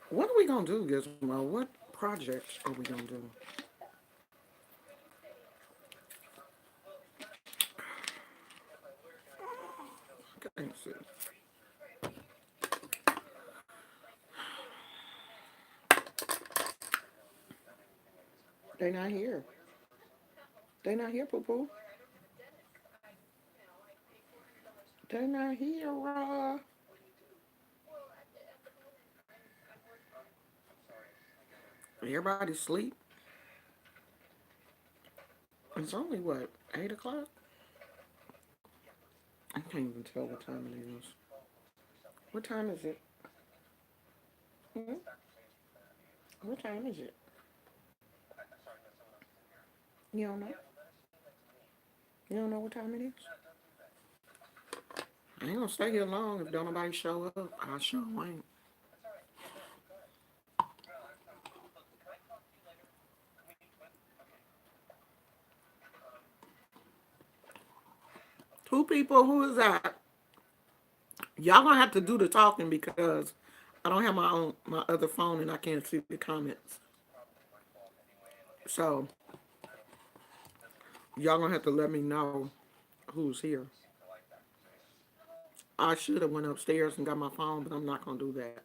What are we gonna do, Gizmo? What projects are we gonna do? I can't see. They not here. They not here, poo poo. They not here. Everybody sleep. It's only what 8 o'clock. I can't even tell what time it is. What time is it? Hmm? What time is it? You don't know? You don't know what time it is? I ain't gonna stay here long if don't nobody show up. I sure ain't. Two people, who is that? Y'all gonna have to do the talking because I don't have my other phone and I can't see the comments. So y'all gonna have to let me know who's here. I should have went upstairs and got my phone, but I'm not gonna do that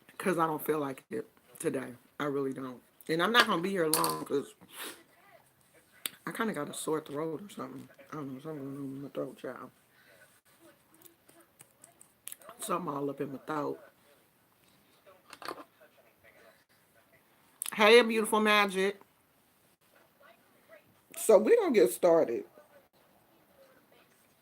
because I don't feel like it today. I really don't, and I'm not gonna be here long because I kind of got a sore throat or something. I don't know, something going on with my throat, child. Something all up in my throat. Hey, beautiful magic. So we're gonna get started.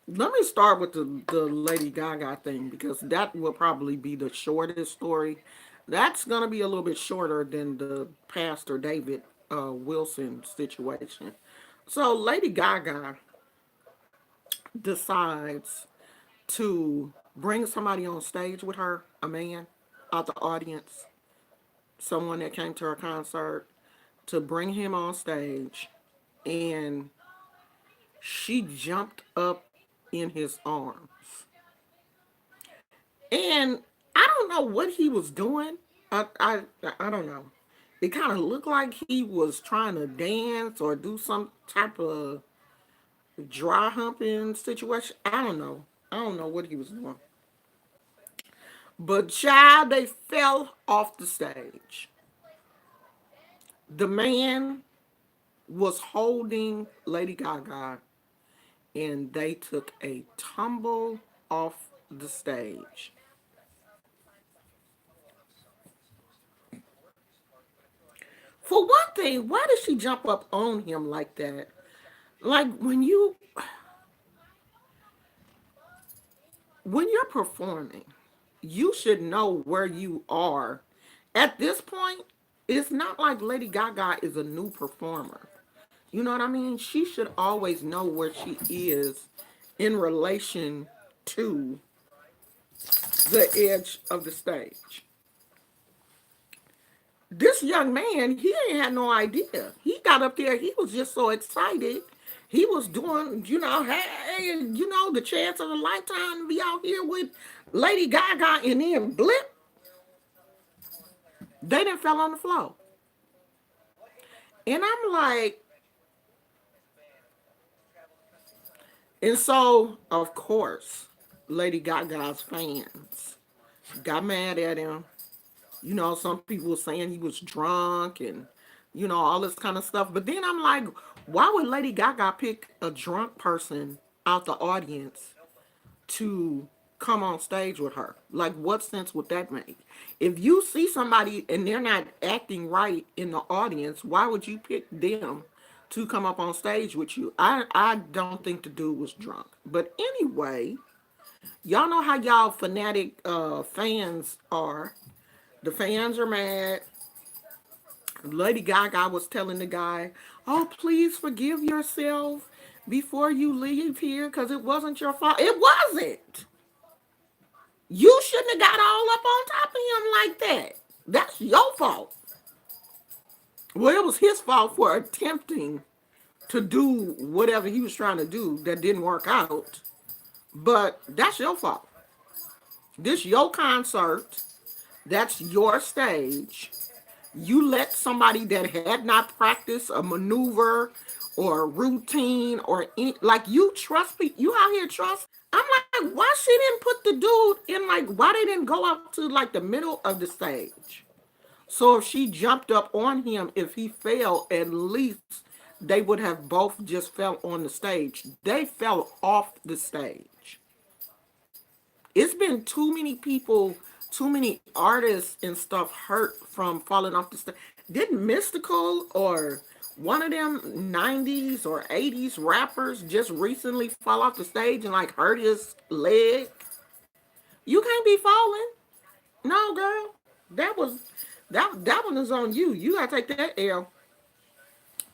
Let me start with the Lady Gaga thing because that will probably be the shortest story. That's gonna be a little bit shorter than the Pastor David Wilson situation. So Lady Gaga decides to bring somebody on stage with her, a man out the audience, someone that came to her concert, to bring him on stage, and she jumped up in his arms. And I don't know what he was doing. I don't know. It kind of looked like he was trying to dance or do some type of dry humping situation. I don't know. I don't know what he was doing. But child, they fell off the stage. The man was holding Lady Gaga and they took a tumble off the stage. For one thing, why did she jump up on him like that? Like when you're performing, you should know where you are. At this point, it's not like Lady Gaga is a new performer. You know what I mean? She should always know where she is in relation to the edge of the stage. This young man, he ain't had no idea. He got up there, he was just so excited. He was doing, hey, the chance of a lifetime to be out here with Lady Gaga, and then blip, they didn't fell on the floor. And I'm like, and so of course, Lady Gaga's fans got mad at him. Some people were saying he was drunk and, all this kind of stuff. But then I'm like, why would Lady Gaga pick a drunk person out the audience to come on stage with her? Like, what sense would that make? If you see somebody and they're not acting right in the audience, why would you pick them to come up on stage with you? I don't think the dude was drunk. But anyway, y'all know how y'all fanatic fans are. The fans are mad. Lady Gaga was telling the guy, "Oh, please forgive yourself before you leave here because it wasn't your fault." It wasn't. You shouldn't have got all up on top of him like that. That's your fault. Well, it was his fault for attempting to do whatever he was trying to do that didn't work out. But that's your fault. This your concert. That's your stage. You let somebody that had not practiced a maneuver or a routine or any, like, you trust people. You out here trust. I'm like, why she didn't put the dude in, like, why they didn't go up to like the middle of the stage? So if she jumped up on him, if he fell, at least they would have both just fell on the stage. They fell off the stage. It's been too many people, too many artists and stuff hurt from falling off the stage. Didn't Mystical or one of them 90s or 80s rappers just recently fall off the stage and like hurt his leg? You can't be falling. No, girl. That one is on you. You gotta take that L.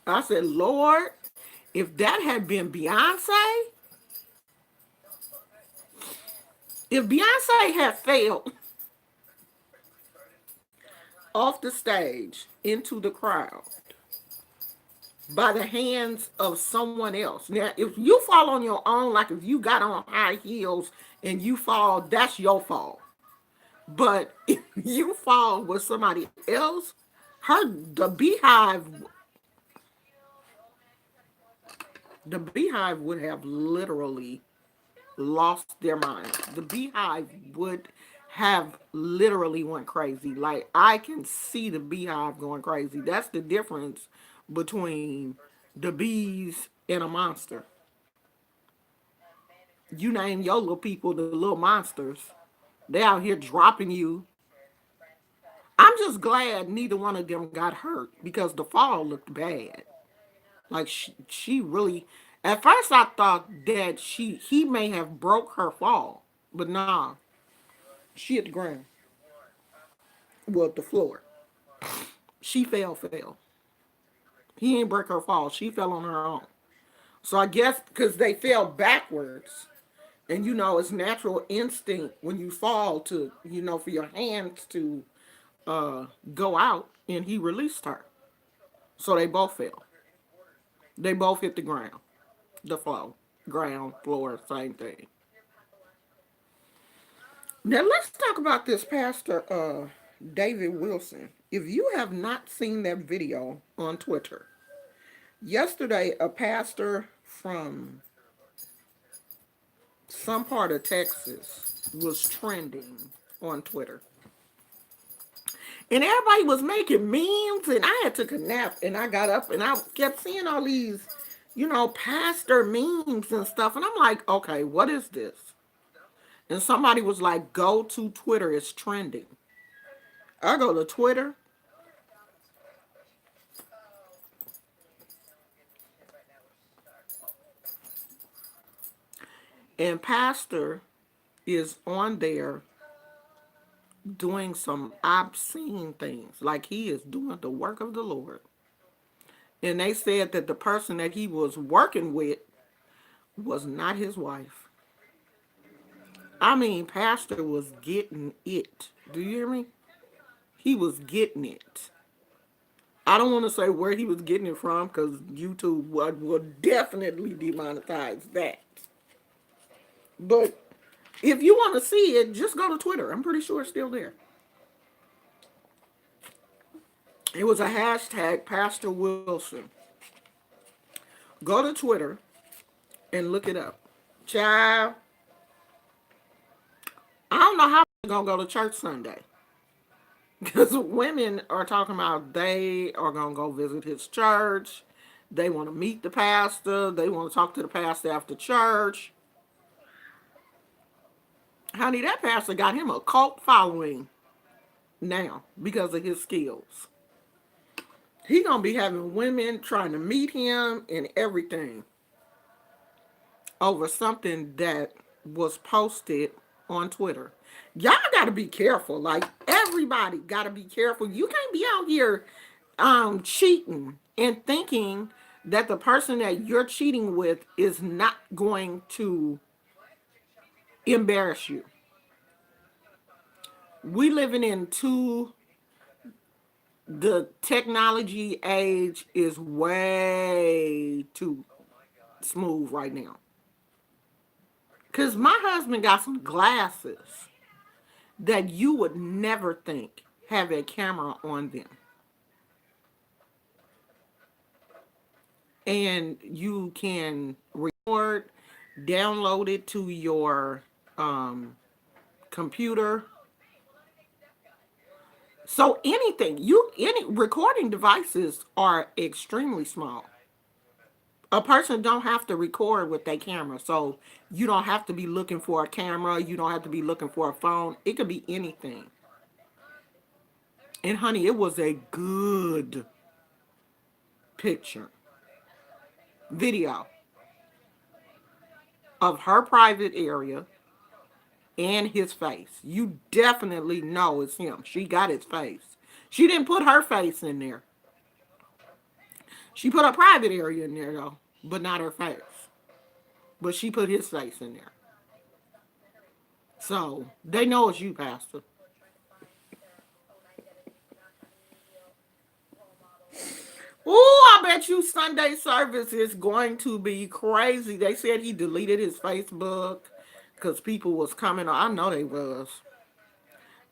I said, Lord, if that had been Beyonce, if Beyonce had failed off the stage into the crowd by the hands of someone else. Now, if you fall on your own, like if you got on high heels and you fall, that's your fault. But if you fall with somebody else, the beehive would have literally lost their minds. The beehive would have literally went crazy. Like, I can see the beehive going crazy. That's the difference between the bees and a monster. You name your little people the little monsters. They out here dropping you. I'm just glad neither one of them got hurt because the fall looked bad. Like, she really. At first, I thought that he may have broke her fall, but nah, she hit the ground. Well, the floor. She fell. He ain't break her fall. She fell on her own. So I guess because they fell backwards, and it's natural instinct when you fall to for your hands to go out, and he released her. So they both fell. They both hit the ground, the floor, ground, floor, same thing. Now let's talk about this pastor, David Wilson. If you have not seen that video on Twitter, yesterday a pastor from some part of Texas was trending on Twitter. And everybody was making memes, and I had took a nap, and I got up, and I kept seeing all these, pastor memes and stuff. And I'm like, okay, what is this? And somebody was like, go to Twitter, it's trending. I go to Twitter, and pastor is on there doing some obscene things. Like, he is doing the work of the Lord. And they said that the person that he was working with was not his wife. I mean, pastor was getting it. Do you hear me? He was getting it. I don't want to say where he was getting it from because YouTube will definitely demonetize that. But if you want to see it, just go to Twitter. I'm pretty sure it's still there. It was a hashtag Pastor Wilson. Go to Twitter and look it up. Child, I don't know how I'm going to go to church Sunday. Because women are talking about they are going to go visit his church. They want to meet the pastor. They want to talk to the pastor after church. Honey, that pastor got him a cult following now because of his skills. He going to be having women trying to meet him and everything over something that was posted on Twitter. Y'all got to be careful. Like, everybody got to be careful. You can't be out here cheating and thinking that the person that you're cheating with is not going to embarrass you. We living in the technology age is way too smooth right now. Cause my husband got some glasses that you would never think have a camera on them. And you can record, download it to your computer. So anything, any recording devices are extremely small. A person don't have to record with their camera. So you don't have to be looking for a camera, you don't have to be looking for a phone. It could be anything. And honey, it was a good picture, video of her private area and his face. You definitely know it's him. She got his face. She didn't put her face in there. She put a private area in there though, but not her face. But she put his face in there. So they know it's you, Pastor. Ooh, I bet you Sunday service is going to be crazy. They said he deleted his Facebook because people was coming. I know they was.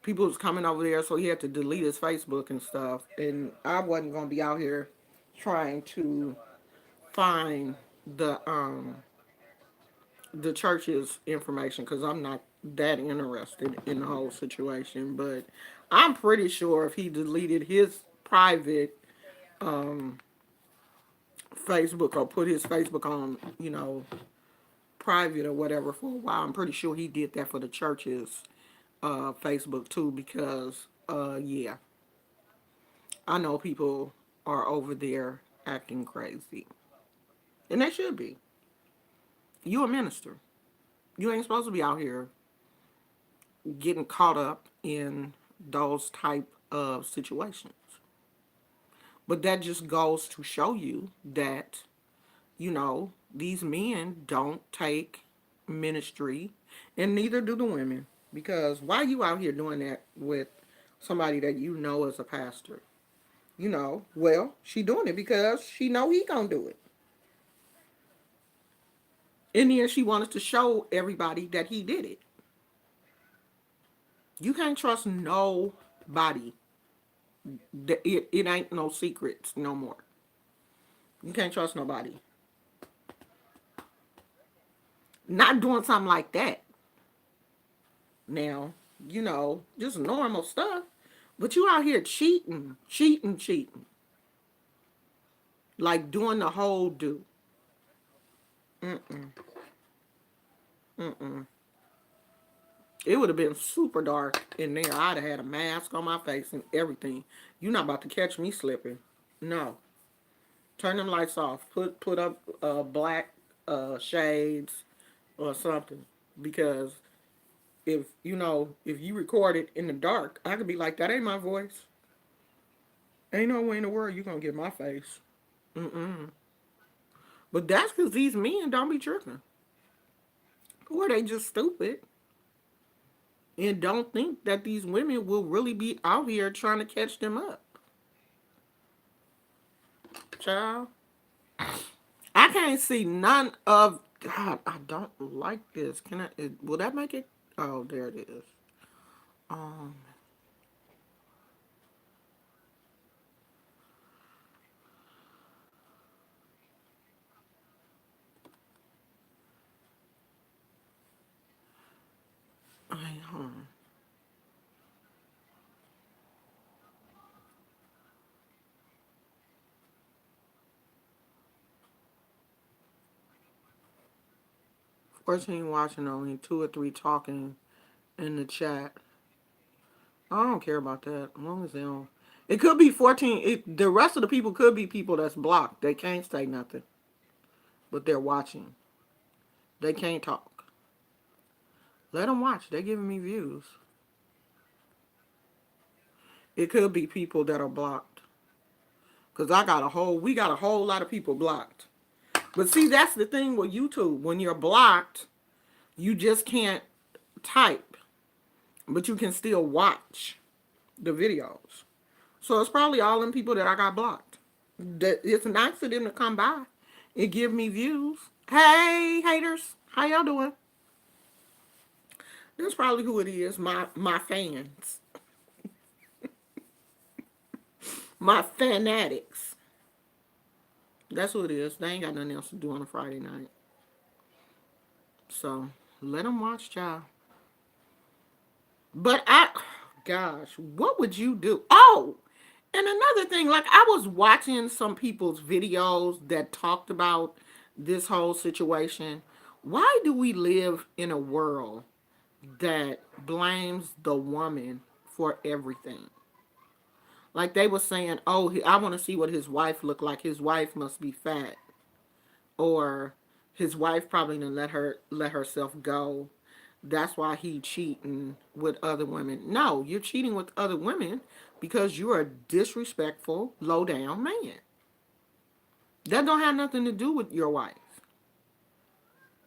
People was coming over there, so he had to delete his Facebook and stuff. And I wasn't gonna be out here trying to find the church's information because I'm not that interested in the whole situation. But I'm pretty sure if he deleted his private Facebook or put his Facebook on, private or whatever for a while, I'm pretty sure he did that for the church's Facebook too because, yeah, I know people are over there acting crazy. And they should be. You a minister. You ain't supposed to be out here getting caught up in those type of situations. But that just goes to show you that, these men don't take ministry and neither do the women. Because why are you out here doing that with somebody that you know is a pastor? Well, she doing it because she know he gonna do it. And then she wanted to show everybody that he did it. You can't trust nobody. It ain't no secrets no more. You can't trust nobody. Not doing something like that. Now, just normal stuff. But you out here cheating, cheating, cheating. Like doing the whole do. Mm-mm. Mm-mm. It would have been super dark in there. I'd have had a mask on my face and everything. You're not about to catch me slipping. No. Turn them lights off. Put up black shades or something. Because if you record it in the dark, I could be like, that ain't my voice. Ain't no way in the world you gonna get my face. Mm-mm. But that's because these men don't be tripping. Or they just stupid and don't think that these women will really be out here trying to catch them up. Child, I can't see none of. God, I don't like this. Can I? Will that make it? Oh, there it is. Um, hold on. Fourteen watching, only two or three talking in the chat. I don't care about that. As long as they don't. It could be 14. The rest of the people could be people that's blocked. They can't say nothing, but they're watching. They can't talk. Let them watch. They're giving me views. It could be people that are blocked. Because we got a whole lot of people blocked. But see, that's the thing with YouTube. When you're blocked, you just can't type, but you can still watch the videos. So it's probably all them people that I got blocked. It's nice for them to come by and give me views. Hey, haters, how y'all doing? That's probably who it is. My fans, my fanatics. That's who it is. They ain't got nothing else to do on a Friday night. So let them watch, y'all. But gosh, what would you do? Oh, and another thing, like I was watching some people's videos that talked about this whole situation. Why do we live in a world that blames the woman for everything? Like they were saying, oh, I want to see what his wife looked like. His wife must be fat, or his wife probably didn't let herself go. That's why he cheating with other women. No, you're cheating with other women because you're a disrespectful, low down man. That don't have nothing to do with your wife.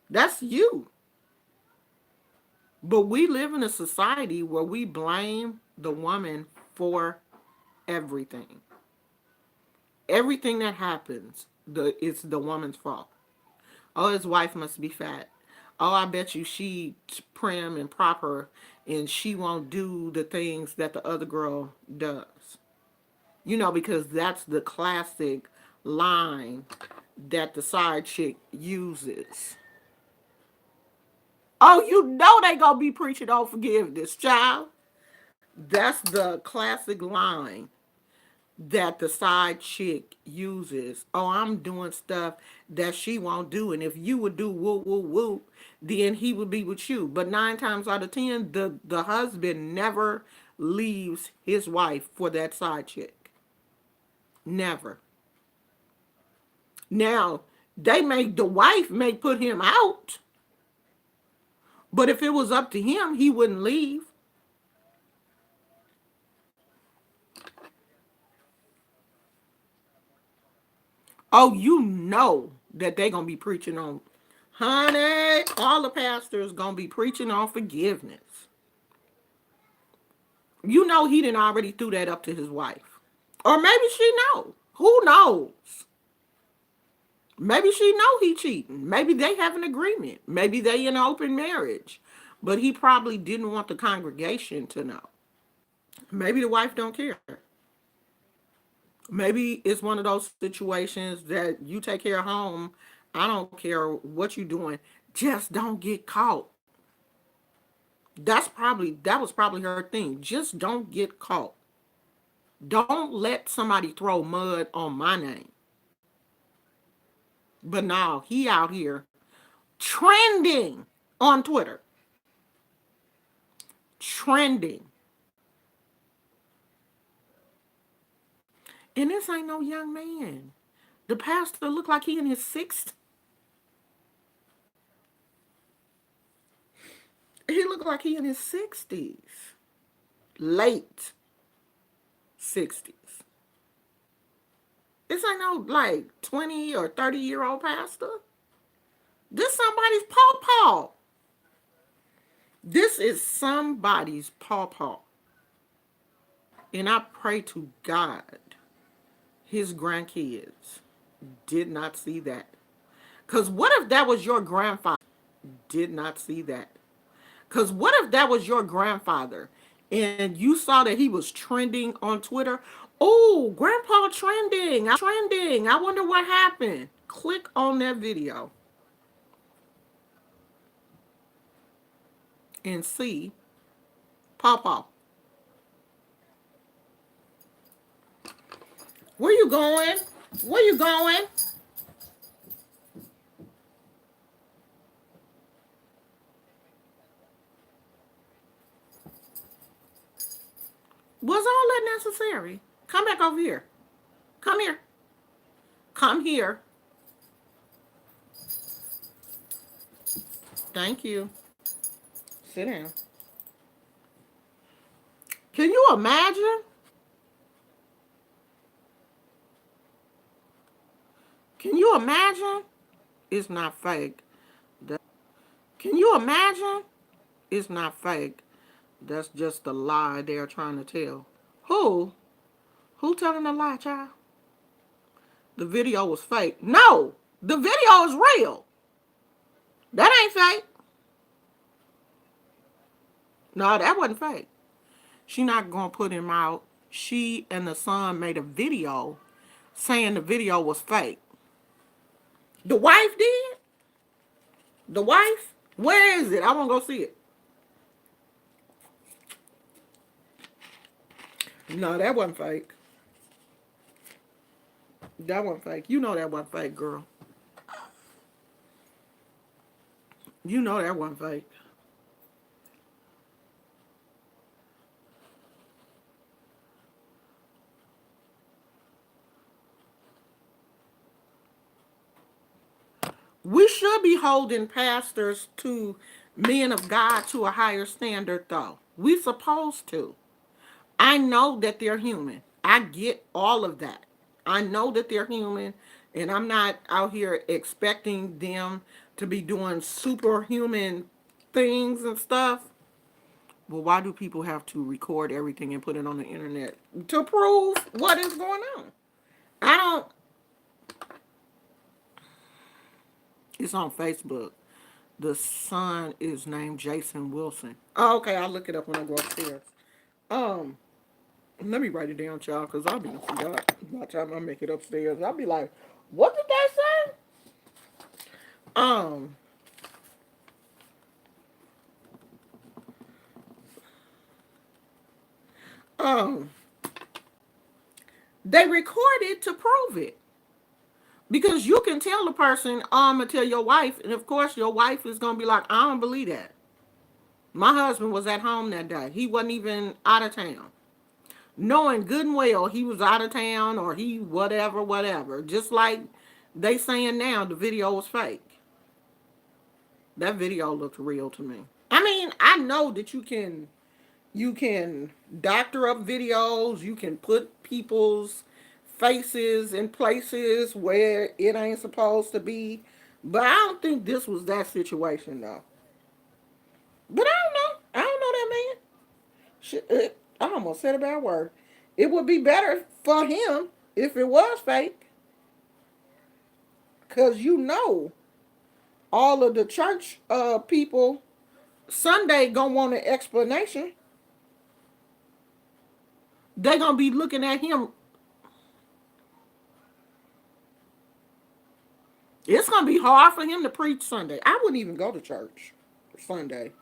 That's you. But we live in a society where we blame the woman for everything. Everything that happens, it's the woman's fault. Oh, his wife must be fat. Oh, I bet you she prim and proper and she won't do the things that the other girl does. Because that's the classic line that the side chick uses. Oh, they gonna be preaching on forgiveness, child. That's the classic line that the side chick uses. Oh, I'm doing stuff that she won't do, and if you would do woo woo woo, then he would be with you. But 9 times out of 10, the husband never leaves his wife for that side chick. Never. Now, the wife may put him out, but if it was up to him, he wouldn't leave. Oh, that they gonna be preaching on, honey, all the pastors gonna be preaching on forgiveness. He didn't already threw that up to his wife. Or maybe she know. Who knows? Maybe she know he cheating. Maybe they have an agreement. Maybe they in an open marriage. But he probably didn't want the congregation to know. Maybe the wife don't care. Maybe it's one of those situations that you take care of home. I don't care what you're doing. Just don't get caught. That was probably her thing. Just don't get caught. Don't let somebody throw mud on my name. But now he out here trending on Twitter. Trending. And this ain't no young man. The pastor looked like he in his sixth. He looked like he in his 60s. Late 60s. This ain't no like 20 or 30-year-old pastor. This somebody's pawpaw. This is somebody's pawpaw. And I pray to God his grandkids did not see that. Because what if that was your grandfather? Did not see that. Because what if that was your grandfather and you saw that he was trending on Twitter? Oh, grandpa trending. I wonder what happened. Click on that video and see Papa. Where you going? Where you going? Was all that necessary? Come back over here. Come here. Come here. Thank you. Sit down. Can you imagine? Can you imagine? It's not fake. Can you imagine? It's not fake. That's just the lie they're trying to tell. Who? Who telling a lie, child? The video was fake. No! The video is real. That ain't fake. No, that wasn't fake. She not gonna put him out. She and the son made a video saying the video was fake. The wife did? The wife? Where is it? I wanna go see it. No, that wasn't fake. That wasn't fake. You know that wasn't fake, girl. You know that wasn't fake. We should be holding pastors to men of God to a higher standard, though. We supposed to. I know that they're human. I get all of that. I know that they're human, and I'm not out here expecting them to be doing superhuman things and stuff. Well, why do people have to record everything and put it on the internet to prove what is going on? I don't. It's on Facebook. The son is named Jason Wilson. Oh, okay, I'll look it up when I go upstairs. Um, Let me write it down, y'all, because I'll be forgot by the time I make it upstairs. I'll be like, what did they say? Um, um, they recorded to prove it. Because you can tell the person, I'm gonna tell your wife, and of course your wife is gonna be like, I don't believe that. My husband was at home that day. He wasn't even out of town. Knowing good and well he was out of town or he whatever, whatever. Just like they saying now the video was fake. That video looked real to me. I mean, I know that you can doctor up videos, you can put people's faces in places where it ain't supposed to be. But I don't think this was that situation though. But I don't know. I don't know that man. I almost said a bad word. It would be better for him if it was fake. Because you know, all of the church people Sunday gonna want an explanation. They gonna be looking at him. It's gonna be hard for him to preach Sunday. I wouldn't even go to church Sunday.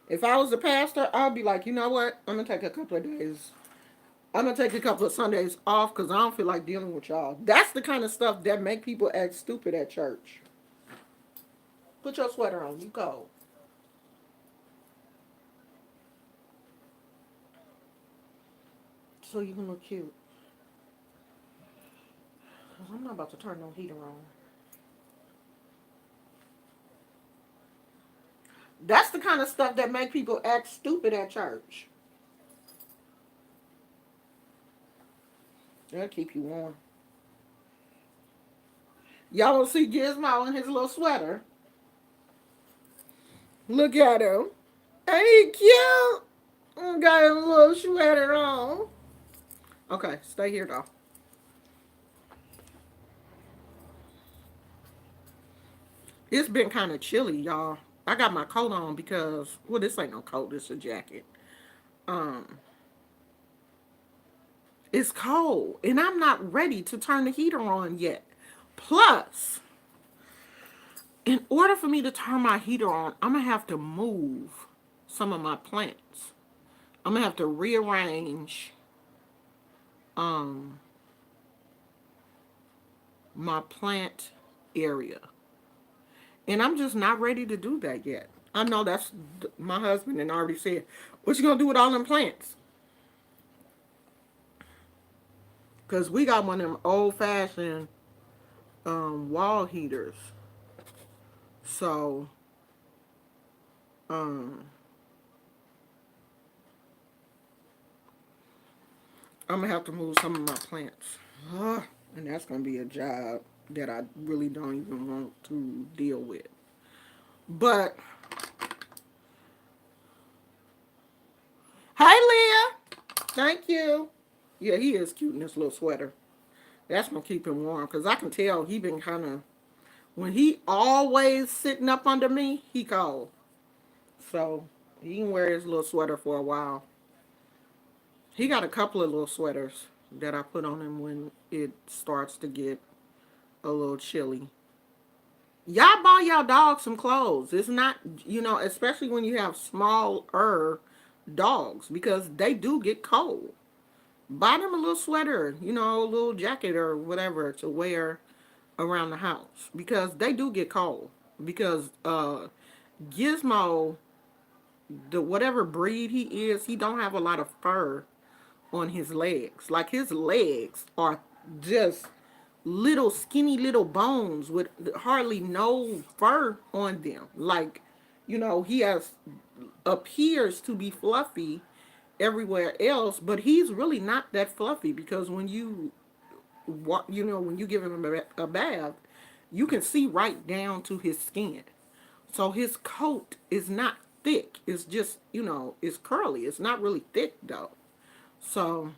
If I was a pastor, I'd be like, you know what? I'm gonna take a couple of days. I'm gonna take a couple of Sundays off because I don't feel like dealing with y'all. That's the kind of stuff that make people act stupid at church. Put your sweater on. You cold. So you can look cute. Cause I'm not about to turn no heater on. That's the kind of stuff that make people act stupid at church. That'll keep you warm. Y'all don't see Gizmo in his little sweater. Look at him. Ain't he cute? Got his little sweater on. Okay, stay here though. It's been kind of chilly, y'all. I got my coat on because, well, this ain't no coat. This is a jacket. Um, it's cold, and I'm not ready to turn the heater on yet. Plus, in order for me to turn my heater on, I'm gonna have to move some of my plants. I'm gonna have to rearrange um my plant area. And I'm just not ready to do that yet. I know that's my husband and already said, what you gonna do with all them plants? Cause we got one of them old fashioned wall heaters. So um I'm gonna have to move some of my plants. And that's gonna be a job that I really don't even want to deal with. But hey Leah, thank you. Yeah, he is cute in this little sweater. That's gonna keep him warm because I can tell he been kind of when he always sitting up under me, he cold. So He can wear his little sweater for a while. He got a couple of little sweaters that I put on him when it starts to get a little chilly. Y'all buy y'all dog some clothes. It's not, especially when you have smaller dogs because they do get cold. Buy them a little sweater, a little jacket or whatever to wear around the house because they do get cold. Because Gizmo, the whatever breed he is, he don't have a lot of fur on his legs. Like his legs are just little skinny little bones with hardly no fur on them. Like, he has appears to be fluffy everywhere else, but he's really not that fluffy because when you give him a bath, you can see right down to his skin. So his coat is not thick. It's just, it's curly. It's not really thick though. So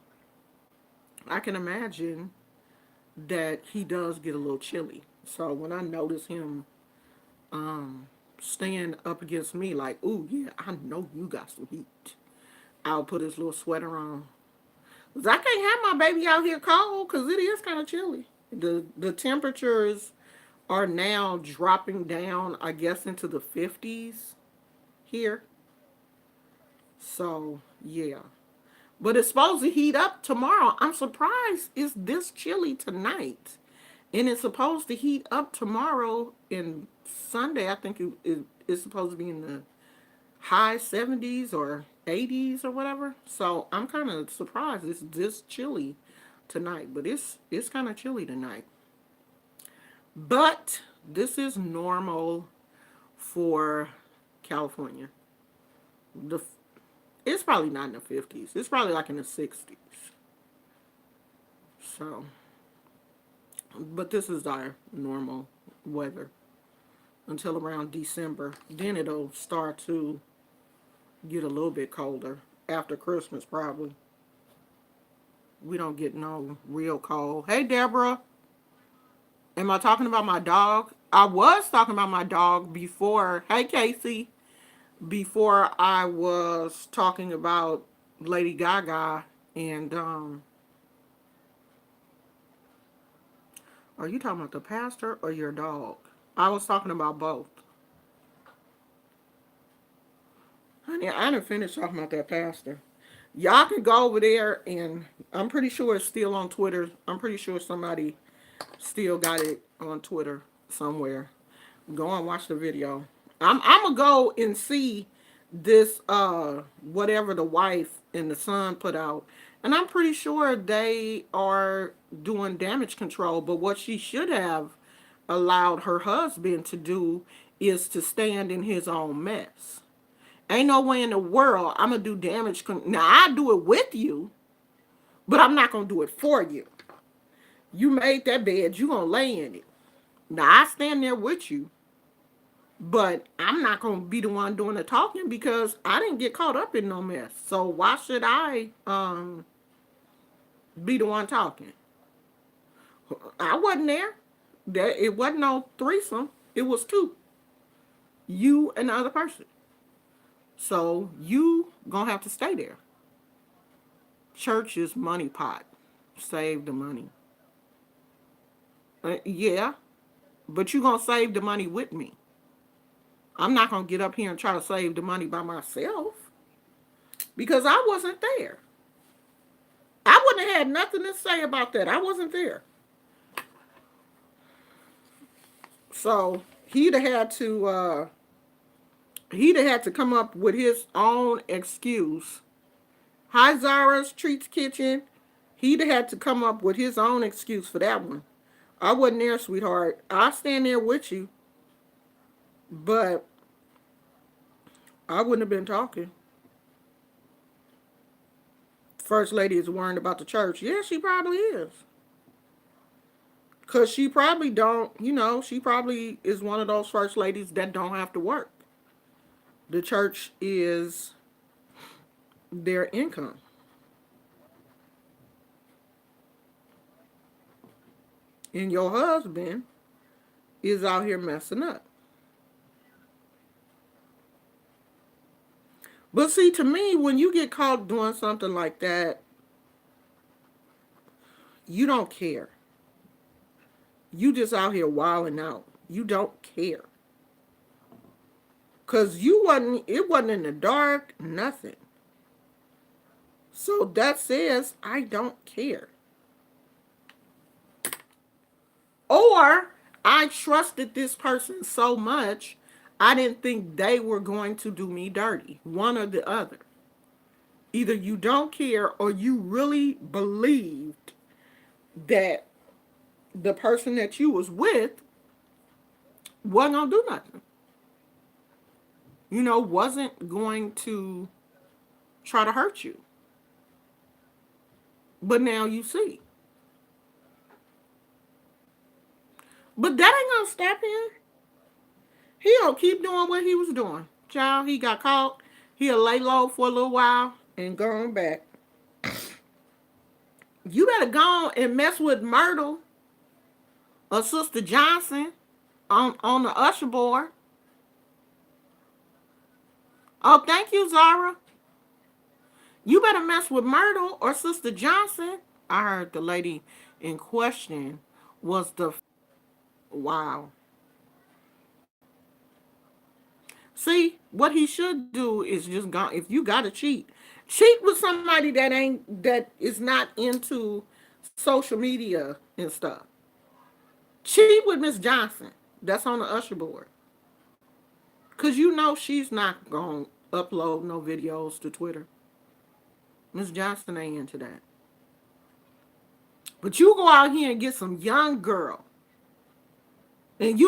I can imagine that he does get a little chilly. So when I notice him staying up against me, like, ooh, yeah, I know you got some heat, I'll put his little sweater on. 'Cause I can't have my baby out here cold because it is kind of chilly. The temperatures are now dropping down, I guess, into the 50s here. So, yeah. But it's supposed to heat up tomorrow. I'm surprised it's this chilly tonight. And it's supposed to heat up tomorrow and Sunday. I think it's supposed to be in the high 70s or 80s or whatever. So I'm kind of surprised it's this chilly tonight. But it's kind of chilly tonight. But this is normal for California. The It's probably not in the 50s. It's probably like in the 60s. So, but this is our normal weather until around December. Then it'll start to get a little bit colder after Christmas, probably. We don't get no real cold. Hey, Deborah. Am I talking about my dog? I was talking about my dog before. Hey, Casey. Before I was talking about Lady Gaga and are you talking about the pastor or your dog? I was talking about both. Honey, I didn't finish talking about that pastor. Y'all can go over there and I'm pretty sure it's still on Twitter. I'm pretty sure somebody still got it on Twitter somewhere. Go and watch the video. I'm gonna go and see this whatever the wife and the son put out. And I'm pretty sure they are doing damage control, but what she should have allowed her husband to do is to stand in his own mess. Ain't no way in the world I'm gonna do now I do it with you, but I'm not gonna do it for you. You made that bed, you gonna lay in it. Now I stand there with you, but I'm not gonna be the one doing the talking because I didn't get caught up in no mess. So why should I be the one talking? I wasn't there. It wasn't no threesome. It was two. You and the other person. So you gonna have to stay there. Church is money pot. Save the money. Yeah, but you gonna save the money with me. I'm not gonna get up here and try to save the money by myself because I wasn't there. I wouldn't have had nothing to say about that. I wasn't there. So he'd have had to come up with his own excuse. Hi Zara's Treats Kitchen. He'd have had to come up with his own excuse for that one. I wasn't there, sweetheart. I'll stand there with you, but I wouldn't have been talking. First lady is worried about the church. Yeah, she probably is. Because she probably don't, she probably is one of those first ladies that don't have to work. The church is their income. And your husband is out here messing up. But see, to me, when you get caught doing something like that, you don't care. You just out here wilding out. You don't care. Cause it wasn't in the dark, nothing. So that says I don't care. Or I trusted this person so much, I didn't think they were going to do me dirty. One or the other. Either you don't care or you really believed that the person that you was with wasn't gonna do nothing. Wasn't going to try to hurt you. But now you see. But that ain't gonna stop him. He'll keep doing what he was doing. Child, he got caught. He'll lay low for a little while and go on back. You better go on and mess with Myrtle or Sister Johnson on the usher board. Oh, thank you, Zara. You better mess with Myrtle or Sister Johnson. I heard the lady in question was the wow. See, what he should do is just go. If you gotta cheat with somebody that is not into social media and stuff. Cheat with Miss Johnson. That's on the usher board. Cause she's not gonna upload no videos to Twitter. Miss Johnson ain't into that. But you go out here and get some young girl. And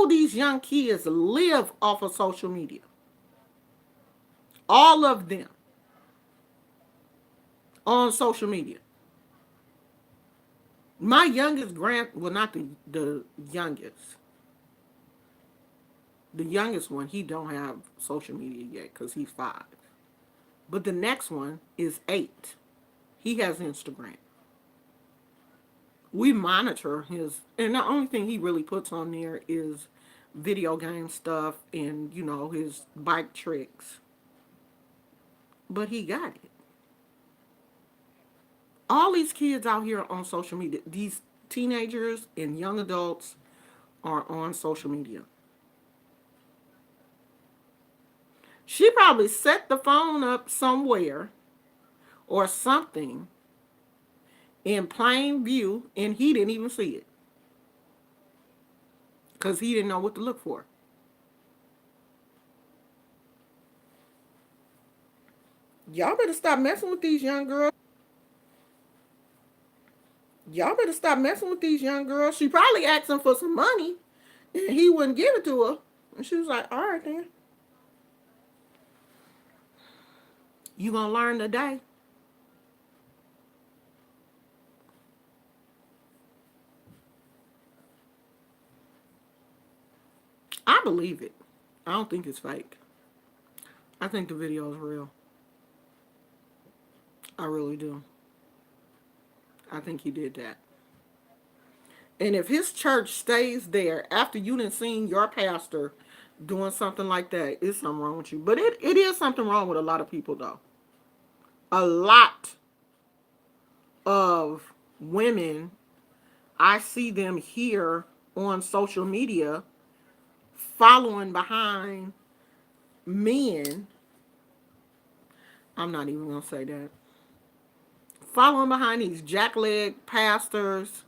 these young kids live off of social media. All of them on social media. My youngest well, not the youngest. The youngest one, he don't have social media yet because he's 5. But the next one is 8. He has Instagram. We monitor and the only thing he really puts on there is video game stuff and, his bike tricks. But he got it. All these kids out here on social media, these teenagers and young adults are on social media. She probably set the phone up somewhere or something in plain view and he didn't even see it because he didn't know what to look for. Y'all better stop messing with these young girls. Y'all better stop messing with these young girls. She probably asked him for some money and he wouldn't give it to her. And she was like, all right then. You gonna learn today. I believe it. I don't think it's fake. I think the video is real. I really do. I think he did that. And if his church stays there after you done seen your pastor doing something like that, it's something wrong with you. But it is something wrong with a lot of people though. A lot of women, I see them here on social media following behind men. I'm not even gonna say that. Following behind these jackleg pastors,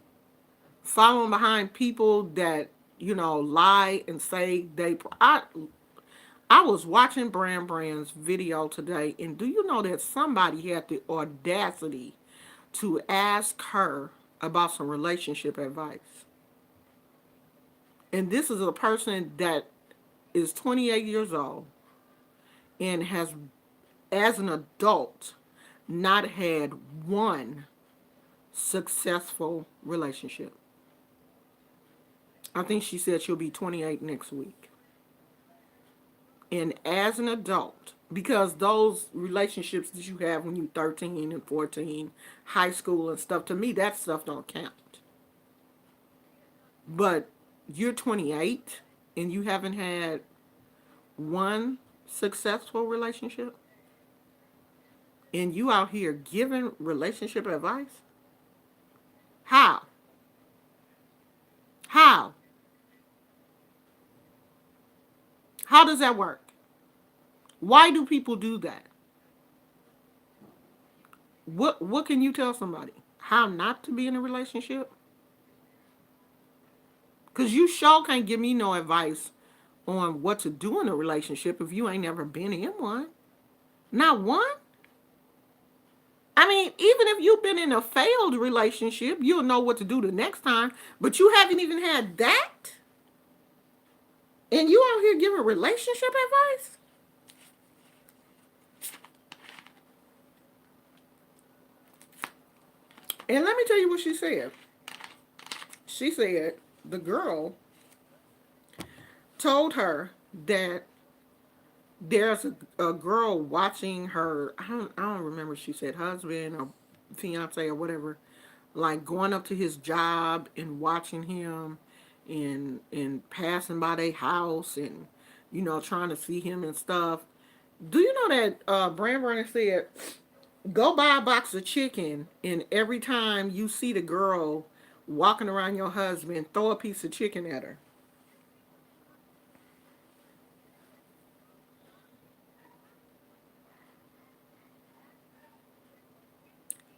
following behind people that lie and say they. I was watching Brand's video today, and do you know that somebody had the audacity to ask her about some relationship advice? And this is a person that is 28 years old and has, as an adult, not had one successful relationship. I think she said she'll be 28 next week. And as an adult, because those relationships that you have when you're 13 and 14, high school and stuff, to me, that stuff don't count. But you're 28 and you haven't had one successful relationship? and you out here giving relationship advice? How? How? How does that work? Why do people do that? What can you tell somebody? How not to be in a relationship? Cause you sure can't give me no advice on what to do in a relationship if you ain't never been in one. Not one. I mean, even if you've been in a failed relationship, you'll know what to do the next time. But you haven't even had that, and you out here giving relationship advice. And let me tell you what she said. She said the girl told her that there's a girl watching her. I don't remember. She said husband or fiance or whatever, like going up to his job and watching him, and passing by their house and trying to see him and stuff. Do you know that Brand Runner said go buy a box of chicken, and every time you see the girl walking around your husband, throw a piece of chicken at her.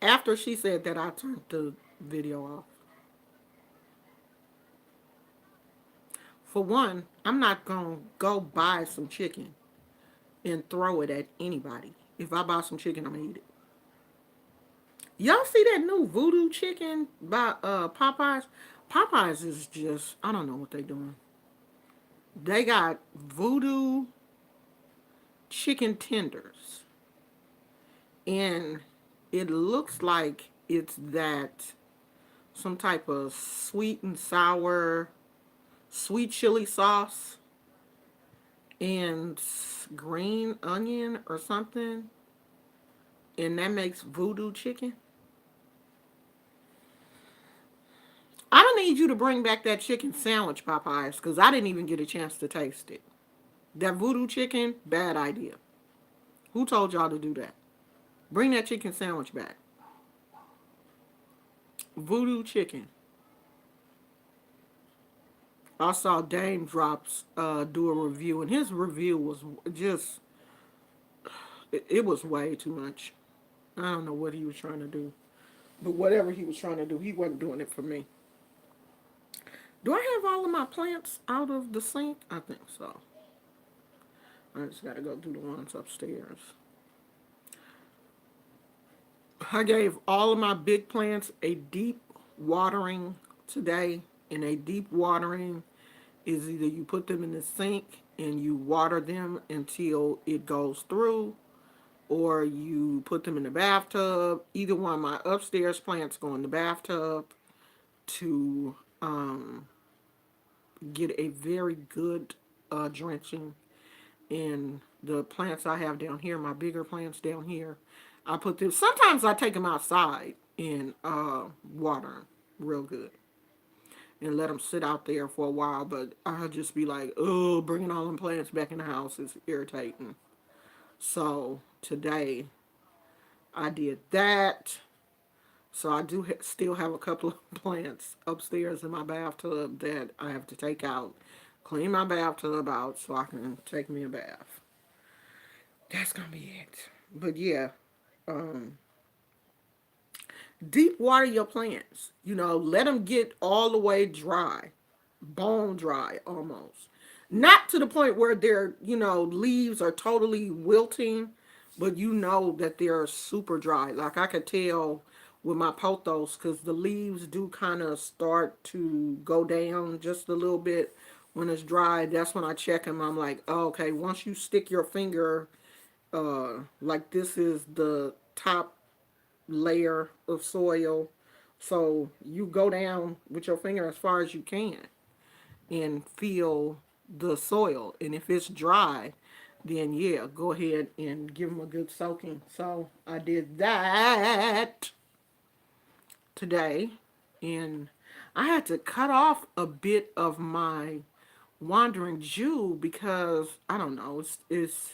After she said that, I turned the video off. For one, I'm not going to go buy some chicken and throw it at anybody. If I buy some chicken, I'm going to eat it. Y'all see that new voodoo chicken by Popeyes? Popeyes is just, I don't know what they doing. They got voodoo chicken tenders. And it looks like it's that some type of sweet and sour, sweet chili sauce and green onion or something. And that makes voodoo chicken. I don't need you to bring back that chicken sandwich, Popeyes, because I didn't even get a chance to taste it. That voodoo chicken, bad idea. Who told y'all to do that? Bring that chicken sandwich back. Voodoo chicken. I saw Dame Drops do a review, and his review was just, it was way too much. I don't know what he was trying to do. But whatever he was trying to do, he wasn't doing it for me. Do I have all of my plants out of the sink? I think so. I just got to go do the ones upstairs. I gave all of my big plants a deep watering today. And a deep watering is either you put them in the sink and you water them until it goes through, or you put them in the bathtub. Either one of my upstairs plants go in the bathtub to get a very good drenching. And the plants I have down here, my bigger plants down here, I put them, sometimes I take them outside and water them real good and let them sit out there for a while. But I'll just be like, oh, bringing all them plants back in the house is irritating. So today I did that. So I do still have a couple of plants upstairs in my bathtub that I have to take out, clean my bathtub out so I can take me a bath. That's gonna be it. But yeah, um, deep water your plants. Let them get all the way dry, bone dry almost. Not to the point where their leaves are totally wilting, but that they're super dry. Like I could tell with my pothos because the leaves do kind of start to go down just a little bit when it's dry. That's when I check them. I'm like, oh, okay, once you stick your finger, like this is the top layer of soil. So you go down with your finger as far as you can and feel the soil. And if it's dry, then yeah, go ahead and give them a good soaking. So I did that today. And I had to cut off a bit of my wandering Jew because I don't know, it's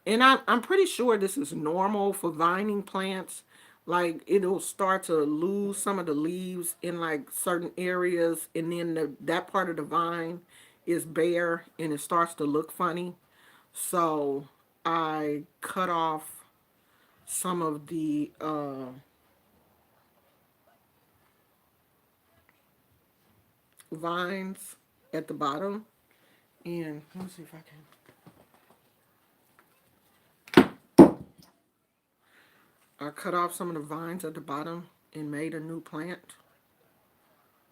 And I'm pretty sure this is normal for vining plants. Like it'll start to lose some of the leaves in like certain areas, and then that part of the vine is bare and it starts to look funny. So I cut off some of the vines at the bottom, and let me see if I can. I cut off some of the vines at the bottom and made a new plant.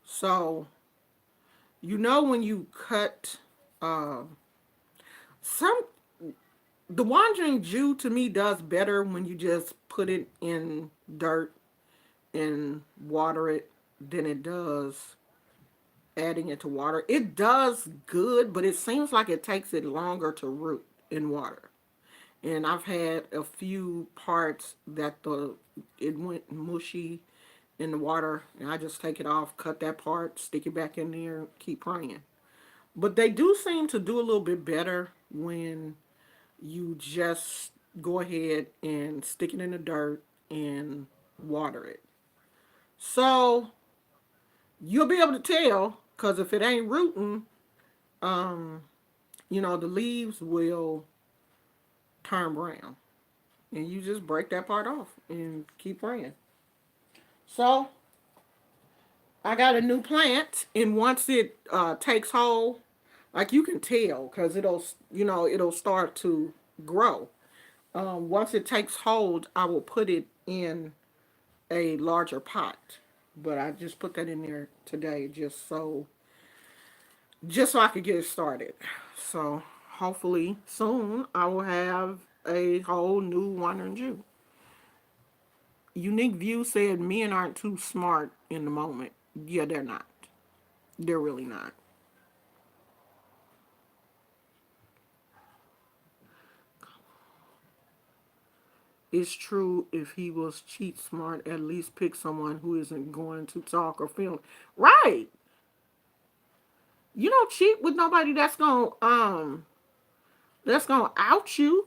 So when you cut uh, some, the wandering Jew to me does better when you just put it in dirt and water it than it does adding it to water. It does good, but it seems like it takes it longer to root in water. And I've had a few parts that it went mushy in the water, and I just take it off, cut that part, stick it back in there, keep praying. But they do seem to do a little bit better when you just go ahead and stick it in the dirt and water it. So you'll be able to tell, because if it ain't rooting, um, the leaves will turn brown. And you just break that part off and keep praying. So I got a new plant, and once it takes hold, like you can tell, because it'll start to grow. Once it takes hold, I will put it in a larger pot. But I just put that in there today just so I could get it started. So hopefully soon I will have a whole new wandering Jew. Unique View said men aren't too smart in the moment. Yeah, they're not. They're really not. It's true, if he was cheat smart, at least pick someone who isn't going to talk or film. Right. You don't cheat with nobody that's gonna out you.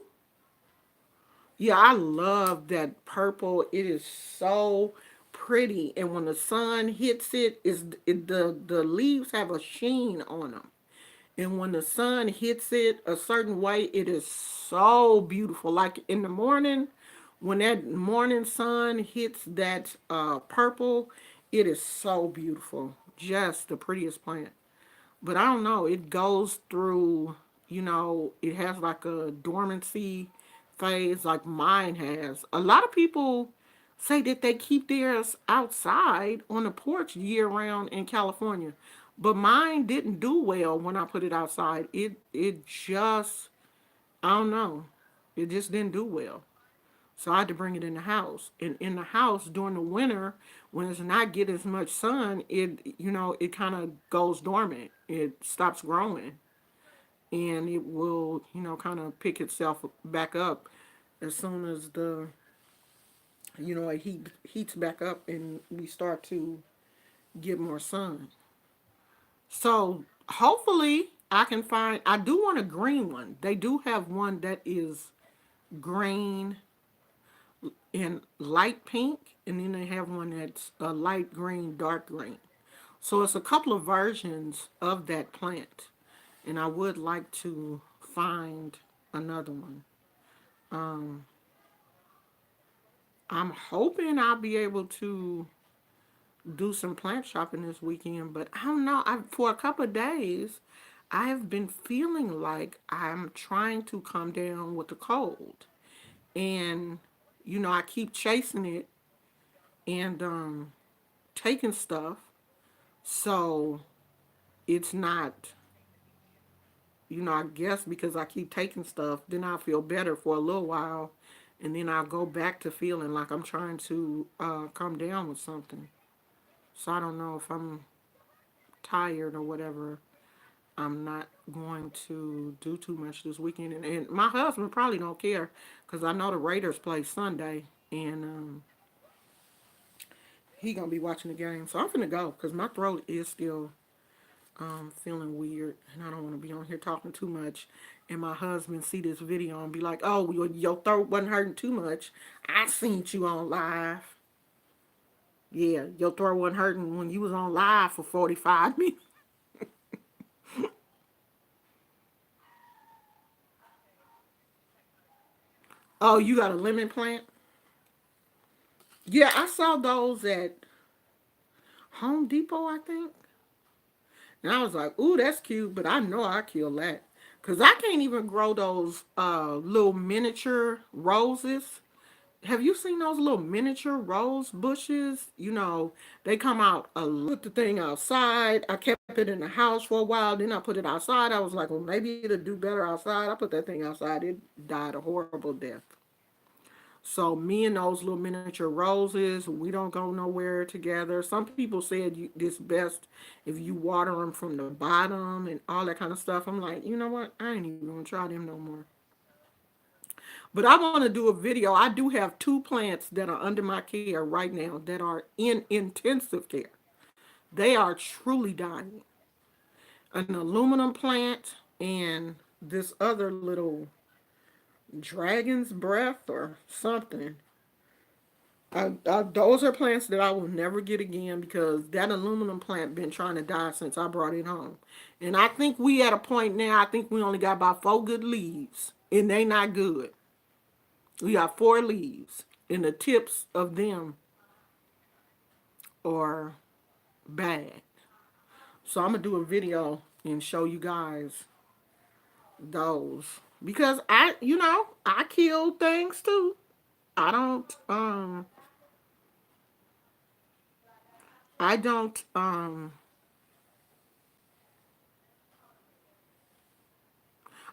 Yeah, I love that purple. It is so pretty, and when the sun hits the leaves have a sheen on them. And when the sun hits it a certain way, it is so beautiful. Like in the morning, when that morning sun hits that purple, it is so beautiful. Just the prettiest plant. But I don't know, it goes through, it has like a dormancy phase like mine has. A lot of people say that they keep theirs outside on the porch year round in California. But mine didn't do well when I put it outside. It just, I don't know. It just didn't do well. So I had to bring it in the house. And in the house during the winter, when it's not getting as much sun, it kind of goes dormant. It stops growing, and it will, kind of pick itself back up as soon as it heats back up and we start to get more sun. So hopefully I can find. I do want a green one. They do have one that is green in light pink, and then they have one that's a light green, dark green. So it's a couple of versions of that plant, and I would like to find another one. Um, I'm hoping I'll be able to do some plant shopping this weekend, but I don't know. For a couple of days, I have been feeling like I'm trying to come down with the cold, and I keep chasing it and taking stuff. So it's not, I guess because I keep taking stuff, then I'll feel better for a little while. And then I'll go back to feeling like I'm trying to come down with something. So I don't know if I'm tired or whatever. I'm not going to do too much this weekend. And my husband probably don't care because I know the Raiders play Sunday. And he going to be watching the game. So I'm going to go because my throat is still feeling weird, and I don't want to be on here talking too much. and my husband see this video and be like, "Oh, your throat wasn't hurting too much. I seen you on live. Yeah, your throat wasn't hurting when you was on live for 45 minutes." Oh, you got a lemon plant? Yeah, I saw those at Home Depot, I think. And I was like, "Ooh, that's cute," but I know I kill that. Cause I can't even grow those little miniature roses. Have you seen those little miniature rose bushes? They come out a lot. Put the thing outside. I kept it in the house for a while. Then I put it outside. I was like, well, maybe it'll do better outside. I put that thing outside. It died a horrible death. So me and those little miniature roses, we don't go nowhere together. Some people said it's best if you water them from the bottom and all that kind of stuff. I'm like, you know what? I ain't even gonna try them no more. But I want to do a video. I do have two plants that are under my care right now that are in intensive care. They are truly dying. An aluminum plant and this other little dragon's breath or something. Those are plants that I will never get again because that aluminum plant been trying to die since I brought it home. And I think we at a point now, I think we only got about 4 good leaves. And they not good. We got 4 leaves. And the tips of them are bad. So I'm gonna do a video and show you guys those. Because I kill things too. I don't I don't oh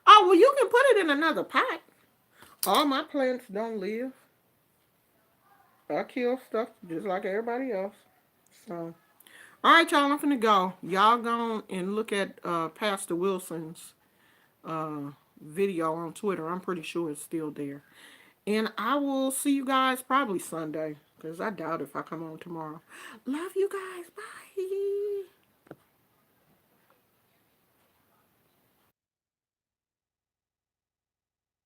well, you can put it in another pot. All my plants don't live. I kill stuff just like everybody else. So all right, y'all, I'm finna go. Y'all go and look at Pastor Wilson's uh, video on Twitter. I'm pretty sure it's still there. And I will see you guys probably Sunday because I doubt if I come on tomorrow. Love you guys. Bye.